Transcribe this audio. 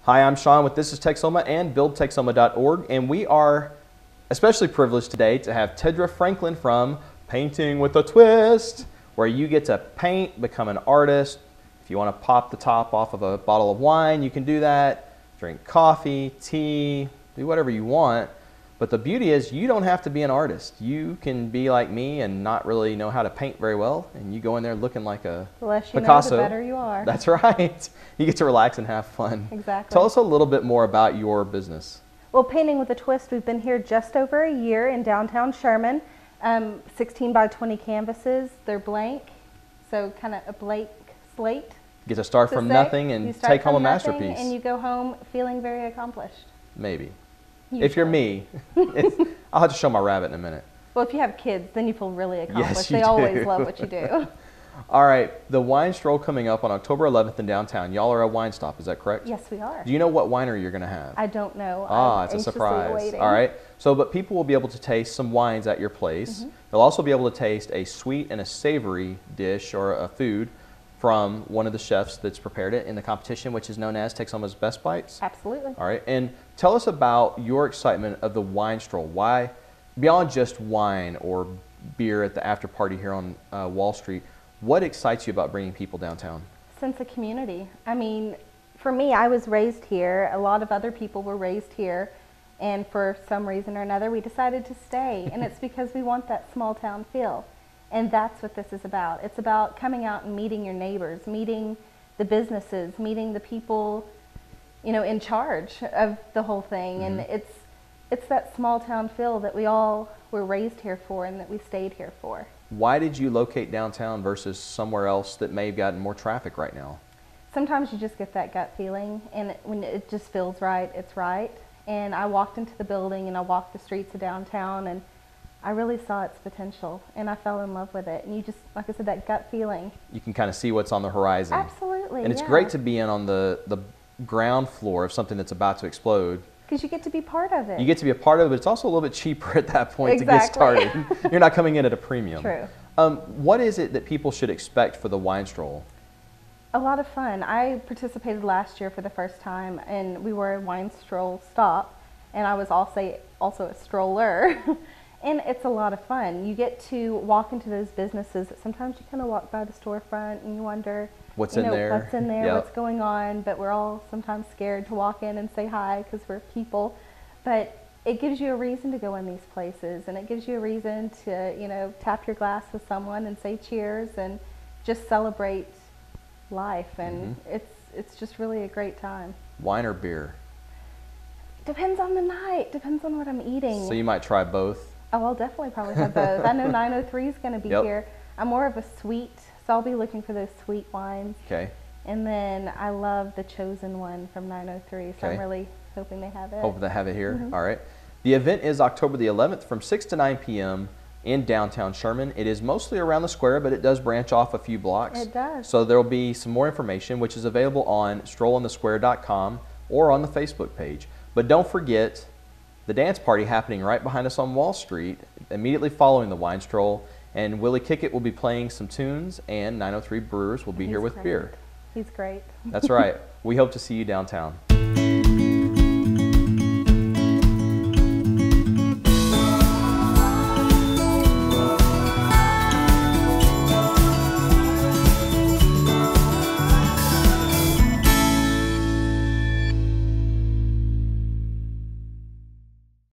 Hi, I'm Sean with This is Texoma and BuildTexoma.org, and we are especially privileged today to have Tedra Franklin from Painting with a Twist, where you get to paint, become an artist. If you want to pop the top off of a bottle of wine, you can do that. Drink coffee, tea, do whatever you want. But the beauty is you don't have to be an artist. You can be like me and not really know how to paint very well, and you go in there looking like a The less you Picasso. know, the better you are. That's right. You get to relax and have fun. Exactly. Tell us a little bit more about your business. Well, Painting with a Twist, we've been here just over a year in downtown Sherman. 16 by 20 canvases. They're blank, so kind of a blank slate. Get to start from nothing and take home a masterpiece. And you go home feeling very accomplished. Maybe. Usually. If you're me, I'll have to show my rabbit in a minute. Well, if you have kids, then you feel really accomplished. Yes, you They do. always love what you do. All right, the wine stroll coming up on October 11th in downtown. Y'all are a wine stop, is that correct? Yes, we are. Do you know what winery you're going to have? I don't know. Ah, I'm it's a anxiously surprise. awaiting. All right. So, but people will be able to taste some wines at your place. They'll also be able to taste a sweet and a savory dish or a food from one of the chefs that's prepared it in the competition, which is known as Texoma's Best Bites. Absolutely. All right. And tell us about your excitement of the wine stroll. Why, beyond just wine or beer at the after party here on Wall Street, what excites you about bringing people downtown? Sense of community. I mean, for me, I was raised here. A lot of other people were raised here. And for some reason or another, we decided to stay. And it's because we want that small town feel. And that's what this is about. It's about coming out and meeting your neighbors, meeting the businesses, meeting the people, you know, in charge of the whole thing. And it's that small town feel that we all were raised here for and that we stayed here for. Why did you locate downtown versus somewhere else that may have gotten more traffic right now? Sometimes you just get that gut feeling, and when it just feels right, it's right. And I walked into the building and I walked the streets of downtown, and I really saw its potential, and I fell in love with it. And you just, like I said, that gut feeling. You can kind of see what's on the horizon. Absolutely. And it's great to be in on the ground floor of something that's about to explode. Because you get to be part of it. You get to be a part of it, but it's also a little bit cheaper at that point to Exactly. get started. You're not coming in at a premium. True. What is it that people should expect for the wine stroll? A lot of fun. I participated last year for the first time, and we were a wine stroll stop, and I was also a stroller. And it's a lot of fun. You get to walk into those businesses that sometimes you kind of walk by the storefront and you wonder, What's you in know, there? what's in there, Yep. what's going on, but we're all sometimes scared to walk in and say hi because we're people. But it gives you a reason to go in these places, and it gives you a reason to, you know, tap your glass with someone and say cheers and just celebrate life. And it's just really a great time. Wine or beer? Depends on the night, depends on what I'm eating. So you might try both. Oh, I'll definitely probably have both. I know 903 is going to be Yep. here. I'm more of a sweet, so I'll be looking for those sweet wines. Okay. And then I love the Chosen one from 903, so Okay. I'm really hoping they have it. Hope to have it here. All right. The event is October the 11th from 6 to 9 p.m. in downtown Sherman. It is mostly around the square, but it does branch off a few blocks. It does. So there will be some more information, which is available on strollinthesquare.com or on the Facebook page. But don't forget the dance party happening right behind us on Wall Street, immediately following the wine stroll. And Willie Kickett will be playing some tunes, and 903 Brewers will be here with great. beer. He's great. That's right. We hope to see you downtown.